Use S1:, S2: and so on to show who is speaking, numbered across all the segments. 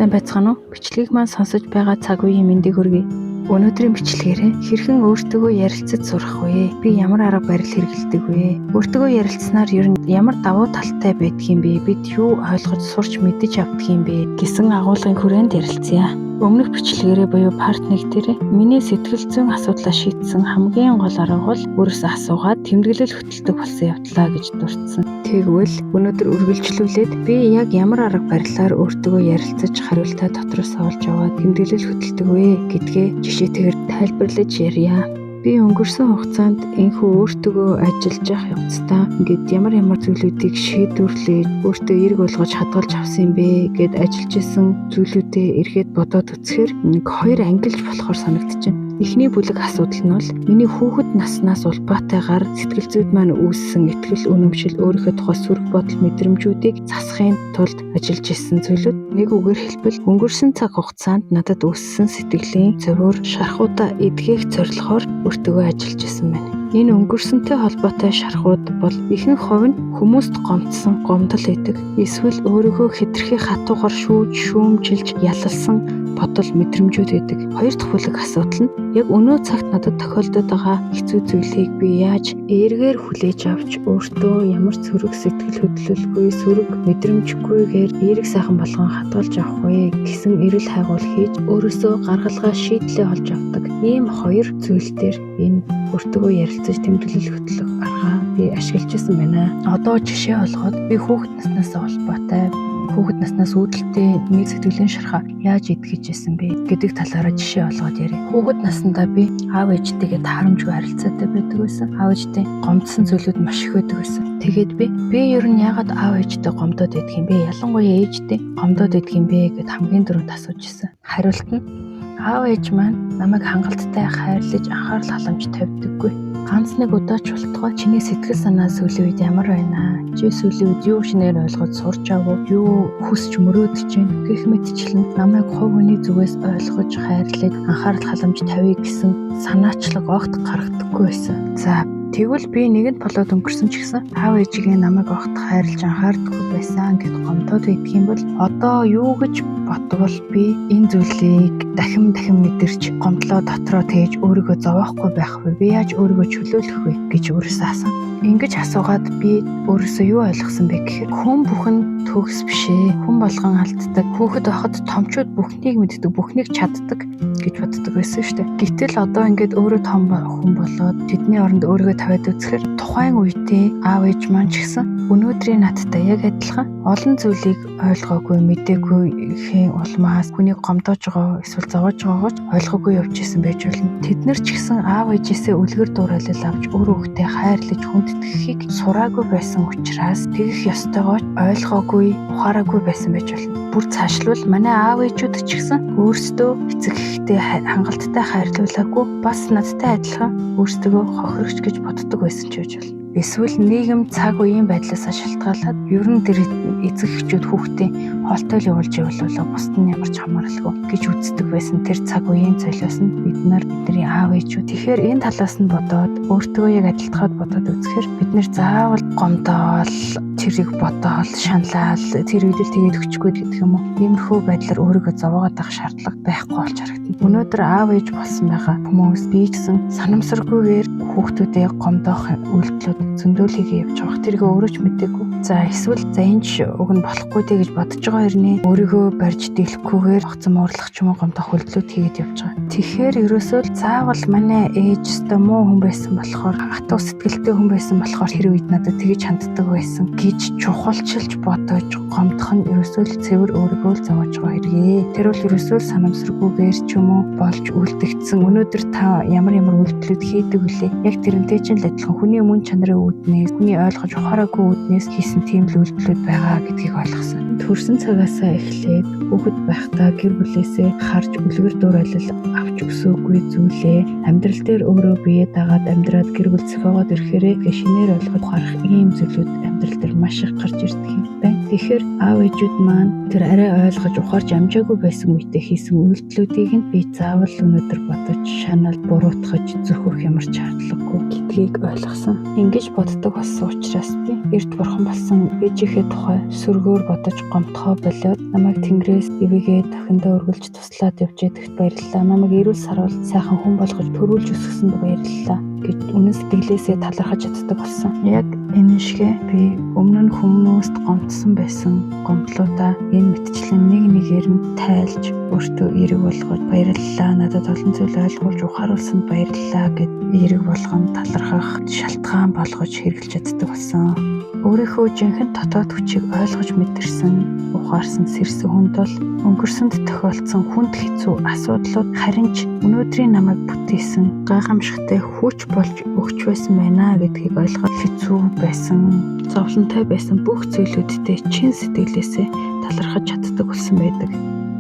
S1: Сайн байцгаана уу? Бичлэгийг маань сонсож байгаа цаг үеийн мэндийг хүргэе. Өнөөдрийн бичлэгээрээ хэрхэн өөртөөгөө ярилцаж сурах вэ? Би ямар арга барил хэрэглэдэг вэ? Өөртөөгөө ярилцсанаар ер нь ямар давуу талтай байдгийг бэ? Бид юу ойлгож сурч мэдэж авдгийг бэ гэсэн агуулгын хүрээнд ярилцъя. Өмнөх бичлэгээрээ буюу part 1 дээр миний сэтгэл зүйн асуудлаа шийдсэн хамгийн гол арга бол өөрөөсөө асуугаад тэмдэглэл хөтэлдэг болсон явдлаа гэж дурдсан. Тэгвэл өнөөдөр үргэлжлүүлээд би яг ямар арга барилаар өөртөөгөө ярилцаж хариултаа дотроос олж аваад тэмдэглэл хөтэлдэг вэ гэдгээ жишээтэйгээр тайлбарлаж ярья. Би өнгөрсөн хугацаанд энэхүү өөртөөгөө ажиллаж явах явцдаа ингээд ямар зүйлүүдийг шийдвэрлэж өөртөө эерэг болгож хадгалж авсан бэ гэд ажиллаж исэн зүйлүүдээ эргээд бодоод үзэхээр нэг хоёр ангилж болохоор санагдчихэв. Эхний бүлэг асуудал нь бол миний хүүхэд наснаас улбаатайгаар сэтгэл зүйд маань үүссэн итгэл үнэмшил өөрийнхөө тухай сөрөг бодол мэдрэмжүүдийг засахын тулд ажиллаж исэн зүйлүүд. Нэг үгээр хэлбэл өнгөрсөн цаг хугацаанд надад үүссэн сэтгэлийн зовир шархуудаа эдгээх зорилгоор өөртөөгөө ажиллаж исэн байна. Энэ өнгөрсөнтэй холбоотой шархууд бол ихэнх хувь нь хүмүүст гомдсон гомдол байдаг. Эсвэл өөрийгөө хэтэрхий хатуугаар шүүмжилж ялалсан бодол мэдрэмжүүд байдаг. Хоёр дахь бүлэг асуудал нь яг өнөө цагт надад тохиолдод байгаа хэцүү зүйлийг би яаж эргээр хүлээж авч өөртөө ямар сөрөг сэтгэл хөдлөлгүй, сөрөг мэдрэмжгүйгээр эерэг сайхан болгон хадгалж авах вэ гэсэн эрэл хайгуул хийж өөрөөсөө гаргалгаа шийдлээ олж авдаг. Ийм хоёр зүйл дээр энэ өөртөөгөө ярилцаж тэмдэглэл хөтлөх арга би ашиглаж ирсэн байна. Одоо жишээ олгоод би хүүхэд наснаас улбаатай хүүхэд наснаас үүдэлтэй нэг сэтгэлийн шархаа яаж эдгэж ирсэн бэ гэдэг талаараа жишээ олгоод ярив. Хүүхэд наснда би аав ээжтэйгээ таарамжгүй харилцаатай байдаг байсан. Аав ээжтэй гомдсон зүйлүүд маш их байдаг байсан. Тэгээд би ер нь яагаад аав ээжтэй гомдоод байдаг юм бэ? Ялангуяа ээжтэй гомдоод байдаг юм бэ гэд хамгийн дөрөнд асууж ирсэн. Хариулт нь аав ээж маань намайг хангалттай хайрлаж анхаарал халамж тавьдаггүй. Ганц нэг удаа ч болтугай чиний сэтгэл санаа сүүлийн үед ямар байна? Чи сүүлийн үед юу шинээр ойлгож сурч авав? Юу хүсч мөрөөдөж байна? Гэх мэтчлэн намайг хувь хүний зүгээс ойлгож хайрлаж анхаарал халамж тавья гэсэн санаачлаг огт гаргадаггүй байсан. За тэгвэл би нэгэнд болоод өнгөрсөн ч гэсэн аав ээжигээ намайг огт хайрлаж анхаардаггүй байсан гэд гомдоод байдаг юм бол одоо юу гэж бодвол би энэ зүйлийг дахин мэдэрч гомдлоо дотроо тээж өөрийгөө зовоохгүй байх вэ? Би яаж өөрийгөө чөлөөлөх вэ гэж өөрөөсөө асуув. Ингэж асуугаад би өөрөөсөө юу ойлгосон бэ гэхээр хүн бүхэн төгс бишээ. Хүн болгон алддаг. Хүүхэд байхад томчууд бүхнийг мэддэг, бүхнийг чаддаг гэж боддог байсан шүү дээ. Гэтэл одоо ингээд өөрөө том хүн болоод тэдний оронд өөрийгөө тавиад үзэхээр тухайн үедээ аав ээж маань ч гэсэн өнөөдрийн надтай яг адилхан олон зүйлийг ойлгоогүй, мэдээгүй хэн улмаас хүнийг гомдоож байгаа эсвэл зовоож байгаагаа ч ойлгоогүй явж исэн байж болно. Тэд нар ч гэсэн аав ээжээсээ үлгэр дуурайлал авч өөр хүүхдээ хайрлаж хүндэтгэхийг сураагүй байсан учраас тэгэх ёстойгоо ойлгоогүй, ухаараагүй байсан байж болно. Бүр цаашлбал манай аав ээжүүд ч гэсэн өөрсдөө эцэг эхтэй хангалттай хайрлуулаагүй бас надтай адилхан өөрсдөө хохирогч гэж боддог байсан ч байж болно. Эсвэл нийгэм цаг үеийн байдлаасаа шалтгаалаад ер нь тэр эцэг эхчүүд хүүхдээ хоолтой л явуулж явуулаа бусд нь ямар ч хамааралгүй гэж үздэг байсан. Тэр цаг үеийн цолиос нь бидний аав ээжүүд. Тэгэхээр энэ талаас нь бодоод өөртөө яг адилтгаад бодоод үзэхээр бид нэр заавал гомдоол, тэрийг бодоол, шаналал, тэр үед л тэгээд өчгөө гэдэг юм уу. Иймэрхүү байдлаар өөрийгөө зовоогоод авах шаардлага байхгүй болж харагдана. Өнөөдөр аав ээж болсон байгаа хүмүүс би гэсэн санамсаргүйгээр хүүхдүүдээ гомдоох үйлдэлүүд зөндөлхийг явж байгаа. Тэрийг өөрөө ч мэдээгүй. За эсвэл энэ ч уг нь болохгүй дээ гэж бодож байгаа хэрнээ өөрийгөө барьж дийлэхгүйгээр огцом уурлах ч юм уу гомдох үйлдэлүүд хийгээд явж байгаа. Тэгэхээр ерөөсөө заавал манай ээж өстө муу хүн байсан болохоор хатуу сэтгэлтэй хүн байсан болохоор тэр үед надад тэгэж ханддаг байсан гэж чухалчилж бодож гомдох нь ерөөсөө л цэвэр өөрийгөө л зовоож байгаа хэрэгээ. Тэр бол ерөөсөө санамсаргүйгээр ч юм уу болж үлдэгдсэн. Өнөөдөр та ямар үйлдэлүүд хийдэг вүлээ? Яг тэрнтэй чинь л адилхан хүний мөн чанарын үүднээс, хүний ойлгож ухаараагүй үүднээс хийсэн тийм л үйлдэлүүд байгаа гэдгийг ойлгосон. Төрсөн цагаасаа эхлээд хүүхэд байхдаа гэр бүлээсээ харж үлгэр дуурайлал авч өсөөгүй зүйлээ амьдрал дээр өөрөө бие дагаад амьдраад гэр бүл цохиогоод ирэхээрээ шинээр ойлгож харах ийм зүйлүүд амьдрал дээр маш их гарч ирдэг юм байна. Тэгэхээр аав ээжүүд маань тэр арай ойлгож ухаарч амжаагүй байсан үедээ хийсэн үйлдэлүүдийг нь би заавал өнөөдөр бодож шанал буруутгаж зөхөх ямар ч шаардлагагүй гэдгийг ойлгосон. Ингэж гэж боддог болсон учраас би эрт бурхан болсон ээжийнхээ тухай сөргөөр бодож гомдохоо болоод намайг Тэнгэрээс эвэгээ дахиндаа өргөлж туслаад явж идэгт баярлалаа. Намайг эрүүл сарвал сайхан хүн болгож төрүүлж өсгсөнд баярлалаа гэж үнэн сэтгэлээсээ талархаж чаддаг болсон. Яг энэ шигэ би өмнө нь хүмүүст гомдсон байсан гомдлуудаа энэ мэтчлэн нэг нэгээр нь тайлж өөртөө эерэг болгож баярлалаа. Надад олон зүйл ойлгуулж ухааруулсанд баярлалаа гэд эерэг болгон талархах шалтгаан болгож хэрэглэж чаддаг болсон. Өөрийнхөө жинхэнэ дотоод хүчийг ойлгож мэдэрсэн, ухаарсан сэрсэн хүнд бол өнгөрсөнд тохиолдсон хүнд хэцүү асуудлууд харин ч өнөөдрийн намайг бүтээсэн гайхамшигтай хүч болж өгч байсан байна гэдгийг ойлгох хэцүү байсан, зовлонтой байсан бүх зүйлүүдтэй чин сэтгэлээсээ талархаж чаддаг болсон байдаг.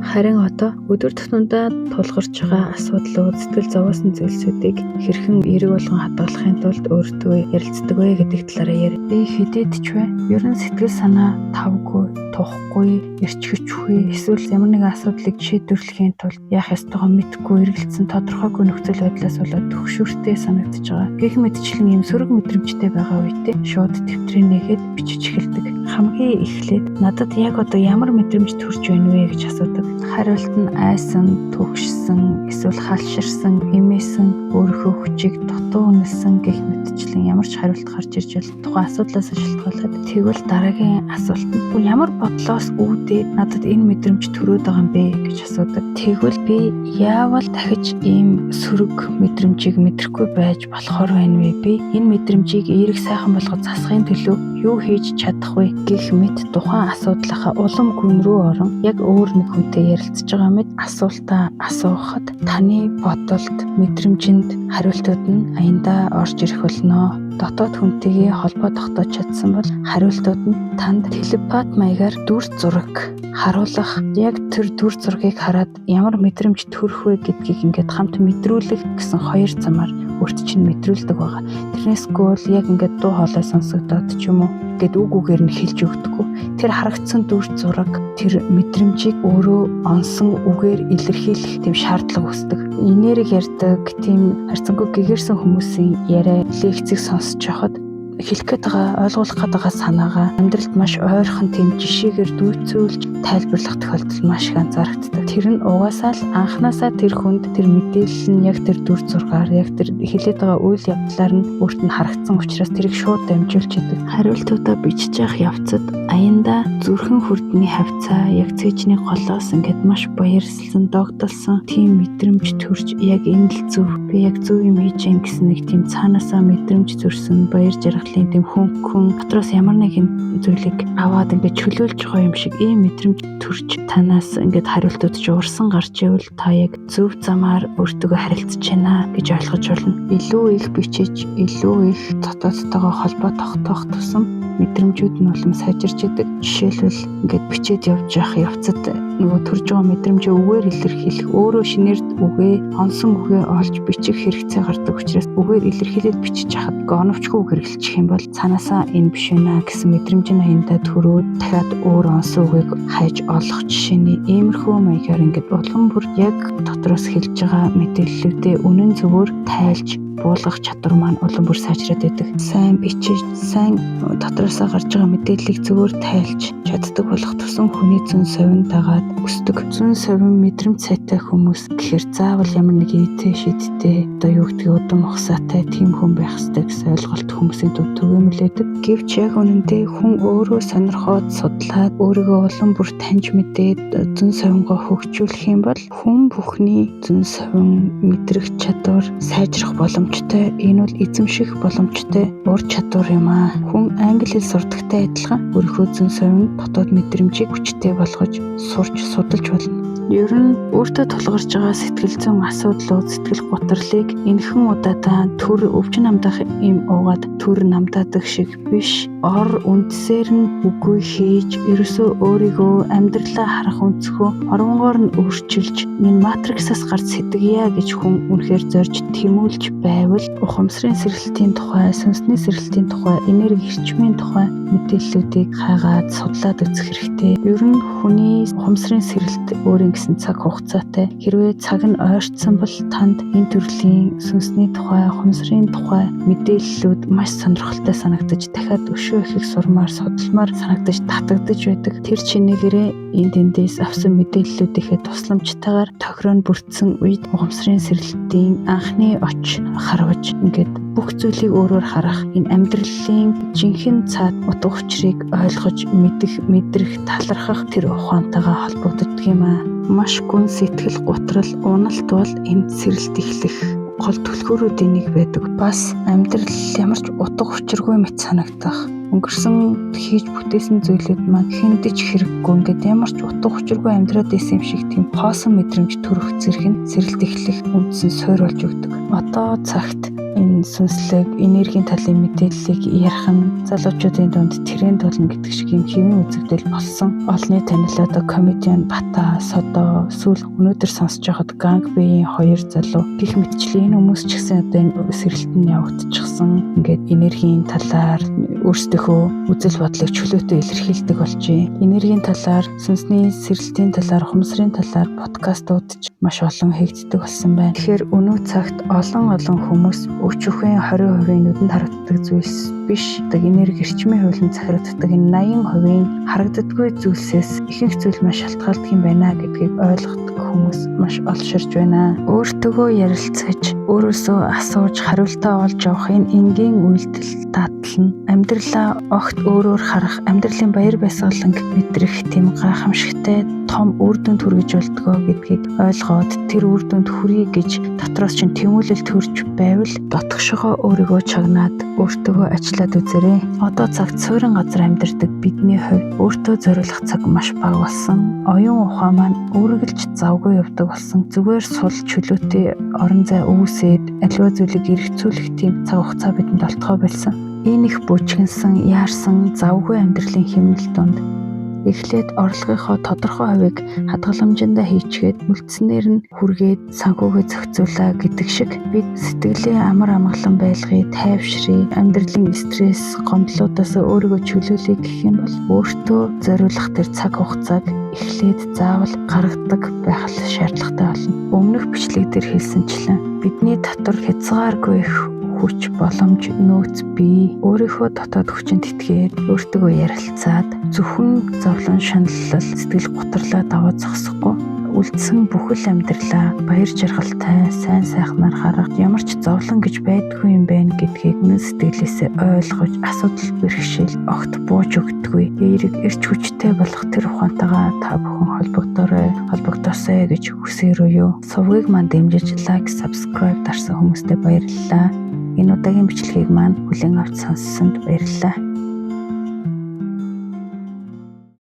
S1: Харин одоо өдөр тутмдаа тулгарч байгаа асуудлууд, сэтгэл зовоосон зүйлсүүдийг хэрхэн эерэг болгон хадгалахын тулд өөртөө ярилцдаг вэ гэдэг талаараа ярь. Би хэдийд ч вэ ер нь сэтгэл санаа тавгүй, тухгүй, эрчгчгүй, эсвэл ямар нэгэн асуудлыг шийдвэрлэхийн тулд яах ёстойгоо мэдэхгүй эргэлзсэн тодорхойгүй нөхцөл байдлаас болоод төгшөөртэй санагдаж байгаа. Гэх мэтчлэн ийм сөрөг мэдрэмжтэй байгаа үедээ шууд дэвтрийн нэгээд бичиж эхэлдэг. Хамгийн эхлээд надад яг одоо ямар мэдрэмж төрж байна вэ гэж асуудаг. Хариулт нь айсан, төгшсөн, эсвэл халширсан, эмээсэн, өөрийнхөө хүчийг дутуу үнэлсэн гэх мэтчлэн ямар ч хариулт гарч ирж бол тухайн асуудлаас шалтгаалаад тэгвэл дараагийн асуулт нь ямар бодлоос үүдээ надад энэ мэдрэмж төрөөд байгаа юм бэ гэж асуудаг. Тэгвэл би яавал дахиж ийм сөрөг мэдрэмжийг мэдрэхгүй байж болохоор байна вэ? Би энэ мэдрэмжийг эерэг сайхан болгож засахын төлөө юу хийж чадах вэ гэх мэт тухайн асуудлынхаа улам гүн рүү орон яг өөр нэг хүнтэй ярилцж байгаа мэт асуултаа асуухад таны бодолд, мэдрэмжинд хариултууд нь аяндаа орж ирэх болно. Дотоод хүнтэйгээ холбоо тогтоож чадсан бол хариултууд нь танд телепат маягаар дүр зураг харуулах, яг тэр дүр зургийг хараад ямар мэдрэмж төрөх вэ гэдгийг ингээд хамт мэдрүүлэх гэсэн хоёр замаар өөрт чинь мэдрүүлдэг байгаа. Тэрнээс гол яг ингээд дуу хоолой сонсогдоод ч юм уу гэд үг үгээр нь хэлж өгдөггүй. Тэр харагдсан дүр зураг тэр мэдрэмжийг өөрөө онсон үгээр илэрхийлэх тийм шаардлага үүсдэг. Инээрийг ярьдаг тийм харьцангуй гэгэрсэн хүмүүсийн яриа лекцийг сонсож байхад хэлэх гээд байгаа, ойлгуулах гээд байгаа санаагаа амьдралд маш ойрхон тийм жишээгээр дүйцүүлж тайлбарлах тохиолдол маш их анзаарэгддэг. Тэр нь угаасаа л анханасаа тэр хүнд тэр мэдээлэл нь яг тэр дүр зургаар, яг тэр хэлээд байгаа үйл явдлаар нь өөрт нь харагдсан учраас тэрийг шууд дамжуулж идэг. Хариултуудаа бичиж явах явцад аяндаа зүрхэн хүрдний хавцаа яг цэжний голоос ингээд маш баярлсан, догдолсон тийм мэдрэмж төрж яг энэ л зөв, би яг зөв юм хийж гин гэсэн нэг тийм цаанаасаа мэдрэмж төрсөн, баяр жаргалын тийм хөнгөн дотроос ямар нэгэн зүйлийг аваад ингээд чөлөөлж байгаа юм шиг ийм мэдрэмж төрж танаас ингээд хариултууд ч урсан гарч ивэл та яг зөв замаар өөртөө харилцаж байна гэж ойлгож болно. Илүү их бичиж, илүү их дотоодтойгоо холбоо тогтоох тусам мэдрэмжүүд нь улам сайжирч идэг. Жишээлбэл ингээд бичээд явж явах явцад нөгөө төрж байгаа мэдрэмжээ үгээр илэрхийлэх, өөрөө шинээр үгээ, онсон үгээ олж бичих хэрэгцээ гардаг учраас үгээр илэрхийлээд бичиж хахад оновчгүй үгээр хэлчих юм бол цаанаасаа энэ биш байна гэсэн мэдрэмжийн аяндаа төрөөд дахиад өөр онсон үгийг хайж олох жишээний иймэрхүү маягаар ингээд улам бүр яг дотроос хэлж байгаа мэдээллүүдээ үнэн зөвөөр тайлж буулгах чадвар маань улам бүр сайжраад байдаг. Сайн бичиж, сайн дотроосоо гарч байгаа мэдээллийг зөвөр тайлж чаддаг болох тусам хүний зүүн совин дагаад өсдөг. Зүүн совин мэдрэмж сайтай хүмүүс гэхээр заавал ямар нэг ийтэй шидтэй, одоо юу гэдгийг удам ухсаатай тийм хүн байх ёстой гэсэн ойлголт хүмүүсийн төв түгээмэлэдэг. Гэвч яг үнэндээ хүн өөрөө сонирхоод судлаад өөрийгөө улам бүр таньж мэдээд зүүн совингоо хөгжүүлэх юм бол хүн бүхний зүүн совин мэдрэх чадвар сайжрах боломжтой. Энэ бол эзэмших боломжтой ур чадвар юм аа. Хүн англи хэл сурдагтай адилхан өөрийнхөө зүүн совин дотоод мэдрэмжийг хүчтэй болгож сурч судалж болно. Ер нь өөртөө тулгарч байгаа сэтгэл зүйн асуудлууд, сэтгэл гутралыг энэхэн удаадаа төр өвчин намдах юм уугаад төр намдаадаг шиг биш. ор үндсээр нь үгүй хийж ерөөсөө өөрийгөө амьдралаа харах өнцгөө оронгоор нь өөрчилж энэ матриксаас гарч сэтгэя гэж хүн үнэхээр зорж тэмүүлж байвал ухамсарын сэргэлтийн тухай, сүнсний сэргэлтийн тухай, энерги эрчмийн тухай мэдээллүүдийг хайгаад судлаад үзэх хэрэгтэй. Ер нь хүний ухамсарын сэргэлт өөрийн гэсэн цаг хугацаатай. Хэрвээ цаг нь ойртсон бол танд энэ төрлийн сүнсний тухай, ухамсарын тухай мэдээллүүд маш сонирхолтой санагдаж дахиад өшөө ихийг сурмаар, судалмаар санагдаж татагдаж байдаг. Тэр чинээгээрээ энэ тэндээс авсан мэдээллүүдийнхээ тусламжтайгаар тохироо бүрдсэн үед ухамсарын сэргэлтийн анхны оч харваж ингээд бүх зүйлийг өөрөөр харах, энэ амьдралын жинхэнэ цаад утга учирыг ойлгож мэдрэх, талархах тэр ухаантайгаа холбогддог юм аа. Маш гүн сэтгэл готрол, уналт бол энэ сэргэлт эхлэх гол түлхүүрүүдийн нэг байдаг. Бас амьдрал ямар ч утга учиргүй мэт санагдах. Өнгөрсөн хийж бүтээсэн зүйлүүд маань хэндэж хэрэггүй ингээд ямар ч утга учиргүй амьдраад исэн юм шиг тийм хоосон мэдрэмж төрөх зэрэг нь сэргэлт эхлэх үндсэн суурь болж өгдөг. Одоо цагт энэ сүнслэг, энергийн талын мэдээллийг ярих нь залуучуудын дунд тренд болно гэдэг шиг юм хэвийн үзэгдэл болсон. Олонний танил одоо комедиан Бата, Содо, сүүл өнөөдөр сонсож байхад Гангбэгийн 2 залуу гэх мэтчлэн энэ хүмүүс ч гэсэн одоо энэ сэргэлтэнд явагдчихсан. Ингээд энергийн талаар өөрсдийнхөө үзэл бодлыг чөлөөтэй илэрхийлдэг болжээ. Энергийн талаар, сүнсний сэргэлтийн талаар, ухамсарын талаар подкастууд маш олон хийгддэг болсон байна. Тэгэхээр өнөө цагт олон хүмүүс өчүүхэн 20% нүдэнд харагддаг зүйлс биш. Энерги эрчмийн хөвлөнд захирагддаг энэ 80% харагддаггүй зүйлсээс ихэнх зүйл маш шалтгаалдаг юм байна гэдгийг ойлгодог хүмүүс маш олширч байна. Өөртөөгөө ярилцаж, өөрөөсөө асууж хариултаа олж авахын энгийн үйлдэл дадал нь амьдралаа огт өөрөөр харах, амьдралын баяр баясгаланг мэдрэх тийм гайхамшигтай том үр дүнд хүргэж болдгоо гэдгийг ойлгоод тэр үр дүнд хүрье гэж дотроос чинь тэмүүлэл төрж байвал дотгошогоо өөрийгөө чагнаад өөртөөгөө ажиллаад үзээрэй. Одоо цагт суурин газар амьдардаг бидний хувьд өөртөө зориулах цаг маш бага болсон. Оюун ухаан маань үргэлж завгүй явдаг болсон. Зүгээр сул чөлөөтэй орон зай үүсээд аливаа зүйлийг эргэцүүлэх тийм цаг хугацаа бидэнд олтгоо болсон. Энэ их бүжгэнсэн, яарсан, завгүй амьдралын хэмнэл донд эхлээд орлогынхоо тодорхой хувийг хадгаламжиндаа хийчгээд үлдснээр нь хүргээд санхүүгээ зохицуулаа гэдэг шиг бид сэтгэлийн амар амгалан байлгыг тайвшрыг, амьдралын стресс, гомдлуудаас өөрийгөө чөлөөлөе гэх юм бол өөртөө зориулах тэр цаг хугацааг эхлээд заавал гаргадаг байх шаардлагатай болно. Өмнөх бичлэг дээр хэлсэнчлэн бидний дотор хязгааргүй их хүч, боломж, нөөц бий. Өөрийнхөө дотоод хүчинд итгээд өөртөө ярилцаад зөвхөн зовлон шаналлал, сэтгэл готрлоо даваа зогсохгүй үлдсэн бүхэл амьдралаа баяр жаргалтай, сайн сайхнаар харах, ямар ч зовлон гэж байдгүй юм байна гэдгийг мөн сэтгэлээсээ ойлгож асуудал бэрхшээл огт бууж өгдөггүй. Эерэг эрч хүчтэй болох тэр ухаантайгаа та бүхэн холбогдоосэй гэж хүсээрөө. Сувгийг маань дэмжиж лайк, subscribe дарсан хүмүүстээ баярлалаа. Энэ удаагийн бичлэгийг маань хүлээн авч сонссонд баярлалаа.